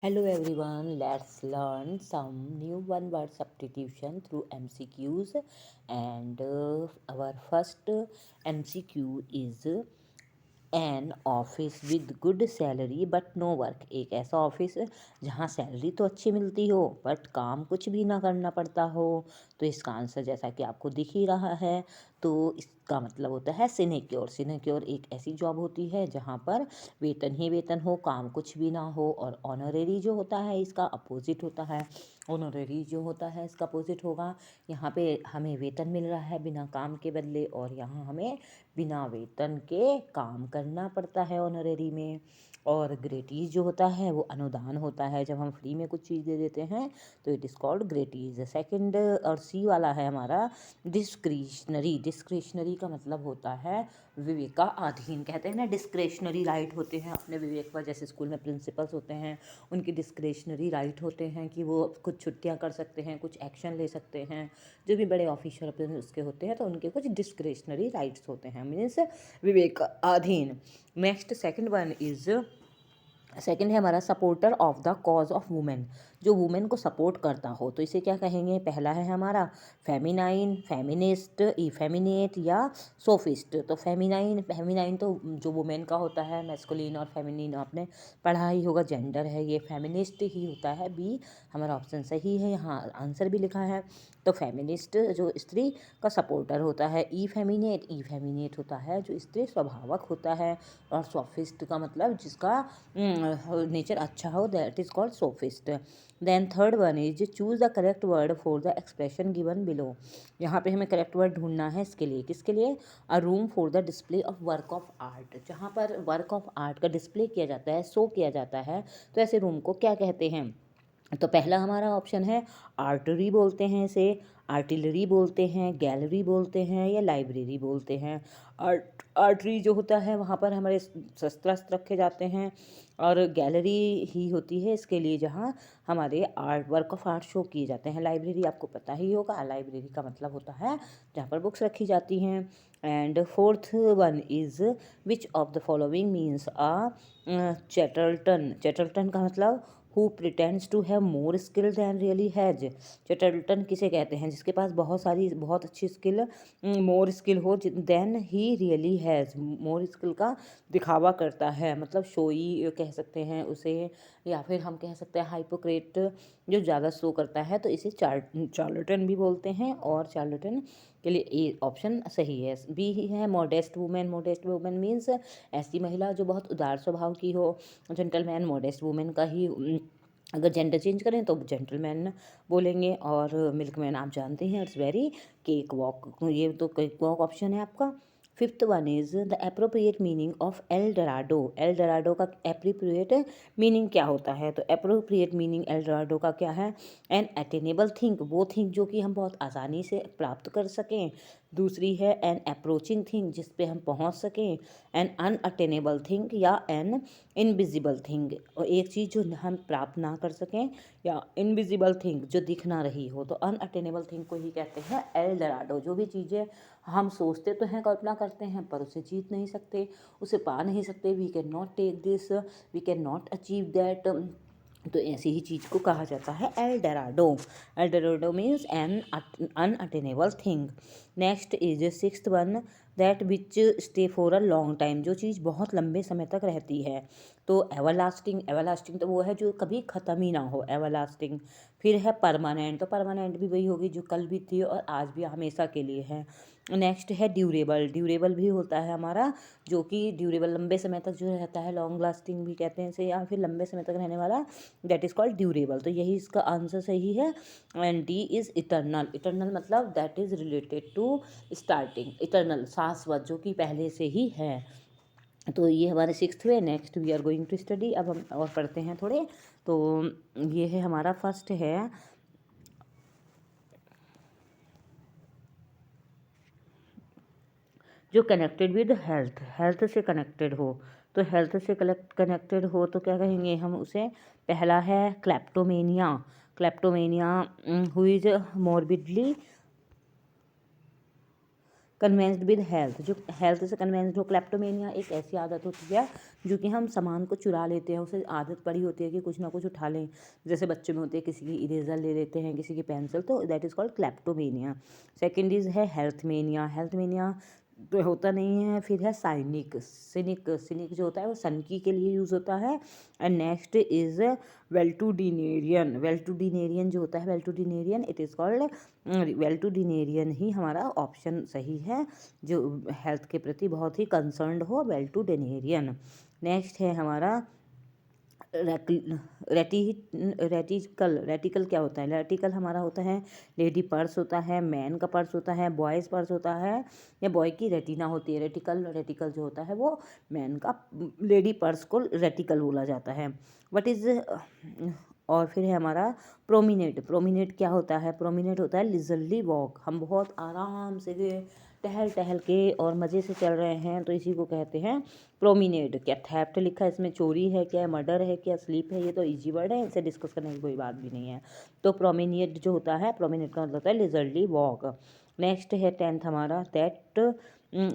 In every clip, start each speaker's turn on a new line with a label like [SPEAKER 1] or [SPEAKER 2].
[SPEAKER 1] Hello everyone, let's learn some new one word substitution through MCQs. And our first MCQ is an office with good salary but no work. एक ऐसा office जहाँ salary तो अच्छी मिलती हो but काम कुछ भी ना करना पड़ता हो। तो इसका आंसर जैसा कि आपको दिख ही रहा है, तो इसका मतलब होता है सिनेक्योर। सिनेक्योर एक ऐसी जॉब होती है जहाँ पर वेतन ही वेतन हो, काम कुछ भी ना हो। और ऑनरेरी जो होता है इसका अपोजिट होता है। ऑनरेरी जो होता है इसका अपोजिट होगा। यहाँ पे हमें वेतन मिल रहा है बिना काम के बदले, और यहाँ हमें बिना वेतन के काम करना पड़ता है ऑनरेरी में। और ग्रेटीज जो होता है वो अनुदान होता है, जब हम फ्री में कुछ चीज़ दे देते हैं तो इट इज़ कॉल्ड ग्रेटीज। सेकंड और सी वाला है हमारा डिस्क्रिशनरी। डिस्क्रिशनरी का मतलब होता है विवेकाधीन। कहते हैं ना डिस्क्रिशनरी राइट होते हैं अपने विवेक पर, जैसे स्कूल में प्रिंसिपल्स होते हैं उनकी डिस्क्रिशनरी राइट होते हैं कि वो कुछ छुट्टियां कर सकते हैं, कुछ एक्शन ले सकते हैं। जो भी बड़े ऑफिसर अपने उसके होते हैं तो उनके कुछ डिस्क्रिशनरी राइट्स होते हैं, मीन्स विवेकाधीन। नेक्स्ट सेकंड है हमारा supporter of the cause of women. जो वुमेन को सपोर्ट करता हो तो इसे क्या कहेंगे? पहला है हमारा फेमिनाइन, फेमिनिस्ट, इफेमिनेट या सोफिस्ट। तो फेमिनाइन, फेमिनाइन तो जो वुमेन का होता है, मैस्कुलिन और फेमिनिन आपने पढ़ा ही होगा, जेंडर है ये। फेमिनिस्ट ही होता है, बी हमारा ऑप्शन सही है, यहाँ आंसर भी लिखा है। तो फेमिनिस्ट जो स्त्री का सपोर्टर होता है। ई फेमिनेट होता है जो स्त्री स्वभावक होता है। और सोफिस्ट का मतलब जिसका नेचर अच्छा हो, that is called sophist. Then third one is choose the correct word for the expression given below. यहाँ पे हमें करेक्ट वर्ड ढूंढना है। इसके लिए किसके लिए? अ room for the display of work of art. जहाँ पर वर्क ऑफ आर्ट का डिस्प्ले किया जाता है, शो किया जाता है, तो ऐसे रूम को क्या कहते हैं? तो पहला हमारा ऑप्शन है आर्टरी बोलते हैं इसे, आर्टिलरी बोलते हैं, गैलरी बोलते हैं या लाइब्रेरी बोलते हैं। आर्टरी जो होता है वहाँ पर हमारे शस्त्र रखे जाते हैं, और गैलरी ही होती है इसके लिए जहाँ हमारे art work of art show किए जाते हैं। लाइब्रेरी आपको पता ही होगा, लाइब्रेरी का मतलब होता है जहाँ पर बुक्स रखी जाती हैं। And fourth one is which of the following means a chatterton. Chatterton का मतलब who pretends to have more skill than really has. Chatterton किसे कहते हैं? जिसके पास बहुत अच्छी स्किल, मोर स्किल हो than he really has. More skill का दिखावा करता है, मतलब शोई कह सकते हैं उसे, या फिर हम कह सकते हैं हाइपोक्रेट, जो ज़्यादा शो करता है, तो इसे चार्लटन भी बोलते हैं। और चार्लटन के लिए ए ऑप्शन सही है। बी ही है modest women. Modest women means ऐसी महिला जो बहुत उदार स्वभाव की हो। जेंटलमैन मॉडेस्ट वुमेन का ही अगर जेंडर चेंज करें तो जेंटलमैन बोलेंगे। और मिल्कमैन आप जानते हैं इट्स वेरी केक वॉक, ये तो केक वॉक ऑप्शन है आपका। Fifth one is the appropriate meaning of El Dorado. El Dorado का अप्रोप्रिएट मीनिंग क्या होता है? तो अप्रोप्रिएट मीनिंग एल डराडो का क्या है? एन अटेनेबल थिंग, वो थिंग जो कि हम बहुत आसानी से प्राप्त कर सकें। दूसरी है एन अप्रोचिंग थिंग, जिस पे हम पहुंच सकें। एन अनअटेनेबल थिंग या एन इनविजिबल थिंग, और एक चीज़ जो हम प्राप्त ना कर सकें, या इनविजिबल थिंग जो दिख ना रही हो। तो अनअटेनेबल थिंग को ही कहते हैं एल डराडो। जो भी चीज़ें हम सोचते तो हैं, कल्पना करते हैं, पर उसे जीत नहीं सकते, उसे पा नहीं सकते। We can not take this, we can not achieve that, तो ऐसी ही चीज़ को कहा जाता है El Dorado. El Dorado means an unattainable thing. Next is sixth one, that which stay for a long time. जो चीज़ बहुत लंबे समय तक रहती है। तो एवरलास्टिंग, एवरलास्टिंग तो वो है जो कभी ख़त्म ही ना हो, एवरलास्टिंग। फिर है परमानेंट, तो परमानेंट भी वही होगी जो कल भी थी और आज भी हमेशा के लिए है। नेक्स्ट है ड्यूरेबल। ड्यूरेबल भी होता है हमारा जो कि ड्यूरेबल लंबे समय तक जो रहता है, लॉन्ग लास्टिंग भी कहते हैं इसे, या फिर लंबे समय तक रहने वाला, दैट इज़ कॉल्ड ड्यूरेबल। तो यही इसका आंसर सही है। And D is eternal. Eternal मतलब that is related to starting. Eternal शाश्वत, जो कि पहले से ही है। तो ये हमारे सिक्स्थ में। Next we are going to study. अब हम और पढ़ते हैं थोड़े। तो ये है हमारा फर्स्ट है जो कनेक्टेड विद हेल्थ, हेल्थ से कनेक्टेड हो। तो हेल्थ से कनेक्टेड हो तो क्या कहेंगे हम उसे? पहला है क्लेप्टोमेनिया। क्लेप्टोमेनिया हुई इज मोरबिडली कन्वेंस्ड विद हेल्थ, जो हेल्थ से कन्वेंस्ड हो। क्लेप्टोमेनिया एक ऐसी आदत होती है जो कि हम सामान को चुरा लेते हैं, उसे आदत पड़ी होती है कि कुछ ना कुछ उठा लें, जैसे बच्चों में होती है किसी की इरेजर ले लेते हैं, किसी की पेंसिल, तो that is called kleptomania. Second is है हेल्थ मेनिया। हेल्थ मेनिया तो होता नहीं है। फिर है साइनिक, सिनिक, सिनिक जो होता है वो सनकी के लिए यूज़ होता है। And next is valetudinarian. Valetudinarian जो होता है, valetudinarian it is called, valetudinarian ही हमारा ऑप्शन सही है, जो हेल्थ के प्रति बहुत ही कंसर्न्ड हो, वेल्टुडिनेरियन। नेक्स्ट है हमारा रेटिकल। रेटिकल क्या होता है? रेटिकल हमारा होता है लेडी पर्स होता है, मैन का पर्स होता है, बॉयज़ पर्स होता है, या बॉय की रेटिना होती है। रेटिकल, रेटिकल जो होता है वो मैन का, लेडी पर्स को रेटिकल बोला जाता है। व्हाट इज़, और फिर है हमारा प्रोमिनेट। प्रोमिनेट क्या होता है? प्रोमिनेट होता है लिजरली वॉक, हम बहुत आराम से टहल टहल के और मज़े से चल रहे हैं, तो इसी को कहते हैं प्रोमिनेट। क्या थेफ्ट लिखा है इसमें, चोरी है क्या, मर्डर है क्या, स्लीप है, ये तो इजी वर्ड है, इसे डिस्कस करने की कोई बात भी नहीं है। तो प्रोमिनेट जो होता है, प्रोमिनेट का मतलब होता है लिजरली वॉक। नेक्स्ट है 10th हमारा, that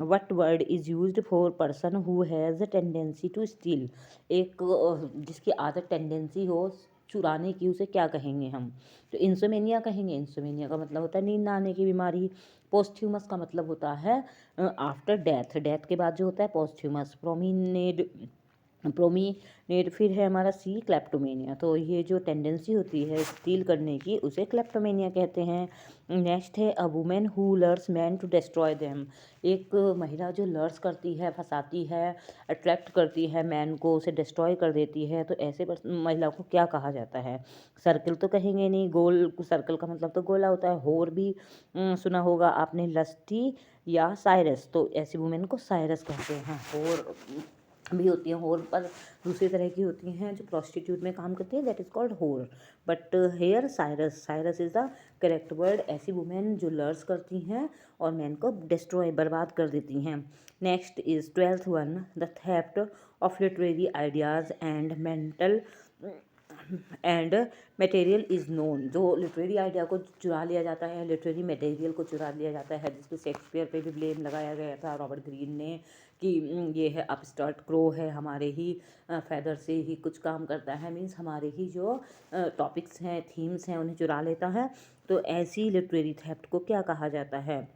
[SPEAKER 1] what word is used for person who has tendency to steal. एक जिसकी आदत, टेंडेंसी हो चुराने की, उसे क्या कहेंगे हम? तो इंसोमेनिया कहेंगे। इंसोमेनिया का मतलब होता है नींद ना आने की बीमारी। पोस्ट्यूमस का मतलब होता है आफ्टर डेथ, डेथ के बाद जो होता है पोस्ट्यूमस। प्रोमिनेड फिर है हमारा सी, क्लेप्टोमेनिया। तो ये जो टेंडेंसी होती है स्टील करने की, उसे क्लेप्टोमेनिया कहते हैं। नेक्स्ट है a women who lures man to destroy them. एक महिला जो लर्स करती है, फंसाती है, अट्रैक्ट करती है मैन को, उसे डिस्ट्रॉय कर देती है, तो ऐसे महिला को क्या कहा जाता है? सर्किल तो कहेंगे नहीं, गोल, सर्कल का मतलब तो गोला होता है। होर भी सुना होगा आपने, लस्टी या साइरस, तो ऐसी वुमेन को साइरस कहते हैं। होर भी होती हैं, होर पर दूसरी तरह की होती हैं जो प्रोस्टिट्यूट में काम करती है, दैट इज़ कॉल्ड होर। But here Cyrus, Cyrus is the correct word. ऐसी वुमेन जो लर्स करती हैं और मैन को डिस्ट्रॉय, बर्बाद कर देती हैं। Next is 12th one, the theft of literary ideas and mental and material is known. जो लिटरेरी आइडिया को चुरा लिया जाता है, लिटरेरी मटेरियल को चुरा लिया जाता है, जिसको शेक्सपियर पे भी ब्लेम लगाया गया था रॉबर्ट ग्रीन ने कि ये है अपस्टार्ट क्रो है, हमारे ही फैदर से ही कुछ काम करता है, मीन्स हमारे ही जो टॉपिक्स हैं, थीम्स हैं, उन्हें चुरा लेता है। तो ऐसी लिटरेरी थेफ्ट को क्या कहा जाता है?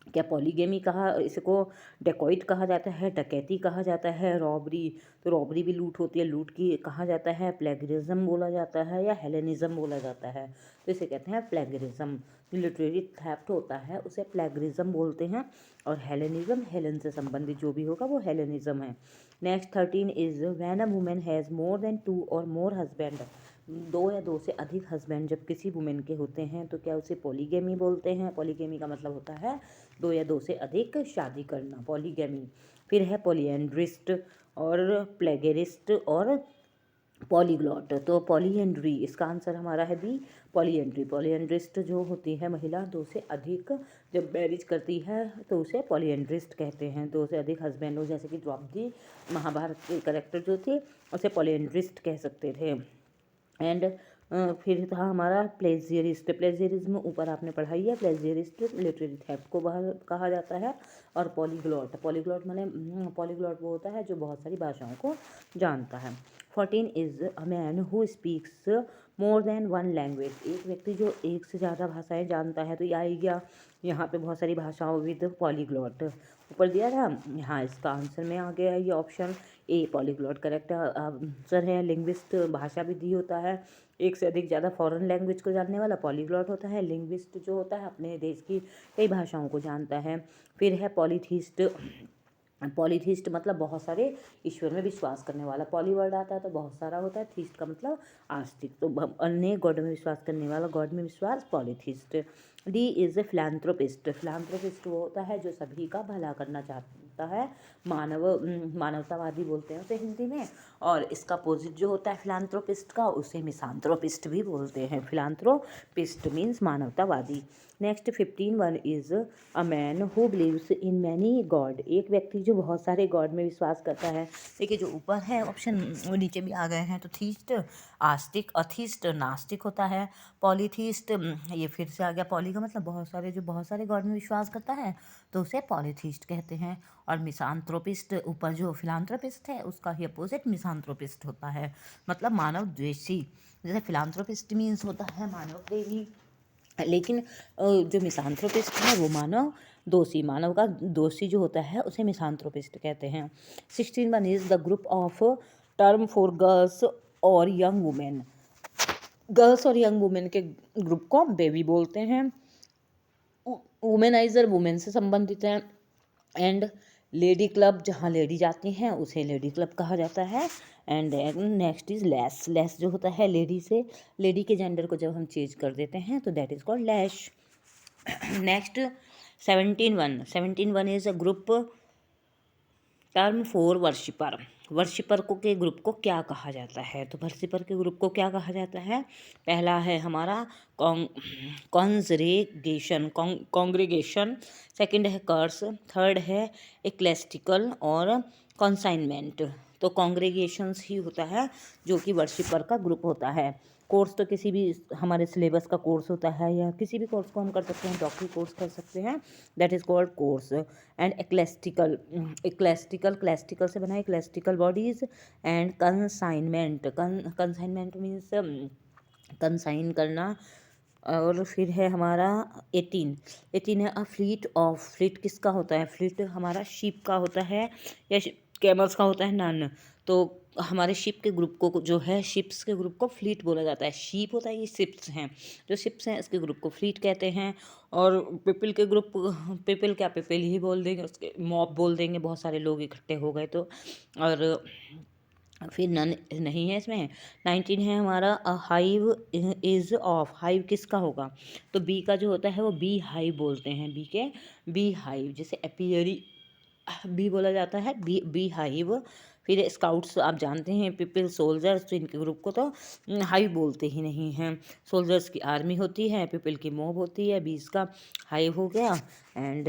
[SPEAKER 1] क्या पॉलीगेमी कहा इसको, डेकोइट कहा जाता है, डकैती कहा जाता है, रॉबरी, तो रॉबरी भी लूट होती है, लूट की कहा जाता है, प्लेगरिज्म बोला जाता है, या हेलेनिज्म बोला जाता है? तो इसे कहते हैं प्लेगरिज्म। जो लिटरेरी थेफ्ट होता है उसे प्लेगरिज्म बोलते हैं, और हेलेनिज्म, हेलेन से संबंधित जो भी होगा वो हेलेनिज्म है। Next 13 is when a women has more than 2 और मोर हस्बैंड। 2 या 2 से अधिक हस्बैंड जब किसी वुमेन के होते हैं तो क्या उसे पॉलीगेमी बोलते हैं? पॉलीगेमी का मतलब होता है 2 या 2 से अधिक शादी करना, पॉलीगेमी। फिर है पॉलीएंड्रिस्ट और प्लेगरिस्ट और पॉलीग्लॉट। तो पॉलीएंड्री, इसका आंसर हमारा है बी, पॉलीएंड्री। पॉलीएंड्रिस्ट जो होती है महिला 2 से अधिक जब मैरिज करती है तो उसे पॉलीएंड्रिस्ट कहते हैं। 2 से अधिक हस्बैंड हो, जैसे कि द्रौपदी महाभारत के करेक्टर जो थे उसे पॉलीएंड्रिस्ट कह सकते थे। एंड फिर था हमारा प्लेजियरिस्ट। प्लेजियरिज्म ऊपर आपने पढ़ाई है। प्लेजियरिस्ट लिटरेरी थेफ्ट को बाहर कहा जाता है। और पॉलीग्लॉट, पॉलीग्लॉट माने पॉलीग्लॉट वो होता है जो बहुत सारी भाषाओं को जानता है। 14 is a man who speaks more than one language. एक व्यक्ति जो एक से ज़्यादा भाषाएं जानता है, तो ये आई गया यहाँ पे बहुत सारी भाषाओं विद पॉलीग्लॉट। ऊपर दिया था, यहाँ इसका आंसर में आ गया ये option A, polyglot correct answer है। लिंग्विस्ट भाषा विधि होता है, एक से अधिक ज़्यादा फॉरेन लैंग्वेज को जानने वाला पॉलीग्लॉट होता है। लिंग्विस्ट जो होता है अपने देश की कई भाषाओं को जानता है। फिर है पॉलीथीस्ट। पॉलीथीस्ट मतलब बहुत सारे ईश्वर में विश्वास करने वाला। पॉली वर्ड आता है तो बहुत सारा होता है, थीस्ट का मतलब आस्तिक, तो अन्य गॉड में विश्वास करने वाला, गॉड में विश्वास, पॉलीथीस्ट। D is a philanthropist. Philanthropist वो होता है जो सभी का भला करना चाहता है, मानवतावादी बोलते हैं उसे हिंदी में। और इसका अपोजिट जो होता है फिलैंथ्रोपिस्ट का, उसे मिसांथ्रोपिस्ट भी बोलते हैं। फिलैंथ्रोपिस्ट मीन्स मानवतावादी। Next 15 one is a man who believes in many God. एक व्यक्ति जो बहुत सारे गॉड में विश्वास करता है। देखिए जो ऊपर है ऑप्शन वो नीचे भी आ गए हैं, तो थीस्ट आस्तिक, अथीस्ट नास्तिक होता है, पॉलीथीस्ट ये फिर से आ गया। पॉली का मतलब बहुत सारे, जो बहुत सारे गॉड में विश्वास करता है, तो उसे पॉलीथीस्ट कहते हैं। और मिसांथ्रोपिस्ट, ऊपर जो फिलांथ्रोपिस्ट है उसका ही अपोजिट मिसांथ्रोपिस्ट होता है, मतलब मानव द्वेषी। जैसे फिलांथ्रोपिस्ट मीन्स होता है मानव प्रेमी, लेकिन जो मिसांथ्रोपिस्ट है वो मानव दोषी, मानव का दोषी जो होता है उसे मिसांथ्रोपिस्ट कहते हैं। 16 is the group of term for girls और यंग वुमेन। गर्ल्स और यंग वुमेन के ग्रुप को बेबी बोलते हैं। वुमेनाइजर वुमेन से संबंधित है। एंड लेडी क्लब, जहाँ लेडी जाती हैं उसे लेडी क्लब कहा जाता है। And next is less. Less जो होता है लेडी से, लेडी के जेंडर को जब हम चेंज कर देते हैं तो that is called lash. Next 17 is a group term for worshipper. Worshipper को के ग्रुप को क्या कहा जाता है? तो वर्शिपर के ग्रुप को क्या कहा जाता है? पहला है हमारा कॉन्ग्रेगेशन, सेकंड है कर्स, थर्ड है एक्लेस्टिकल और कॉन्साइनमेंट। तो कॉन्ग्रेगेशंस ही होता है जो कि वर्शिपर का ग्रुप होता है। कोर्स तो किसी भी हमारे सिलेबस का कोर्स होता है, या किसी भी कोर्स को हम कर सकते हैं, डॉक्टरी कोर्स कर सकते हैं, that is called course. And clastic से बना है clastic bodies. And consignment means consign करना। और फिर है हमारा 18 है अ फ्लीट ऑफ। फ्लीट किसका होता है? फ्लीट हमारा शिप का होता है या कैमल्स का होता है? नन। तो हमारे शिप के ग्रुप को जो है, शिप्स के ग्रुप को फ्लीट बोला जाता है। शिप होता है, ये शिप्स हैं, जो शिप्स हैं इसके ग्रुप को फ्लीट कहते हैं। और पीपल के ग्रुप, पीपल क्या, पीपल ही बोल देंगे, उसके मॉब बोल देंगे, बहुत सारे लोग इकट्ठे हो गए तो। और फिर नन नहीं है इसमें। 19 है हमारा अ हाइव इज ऑफ। हाइव किसका होगा? तो बी का जो होता है वो बी हाइव बोलते हैं, बी के बी हाइव, जैसे एपियरी बी बोला जाता है, बी बी हाइव। फिर स्काउट्स आप जानते हैं, पीपल सोल्जर्स, तो इनके ग्रुप को तो हाइव बोलते ही नहीं हैं। सोल्जर्स की आर्मी होती है, पीपल की मॉब होती है, बीस का हाइव हो गया। एंड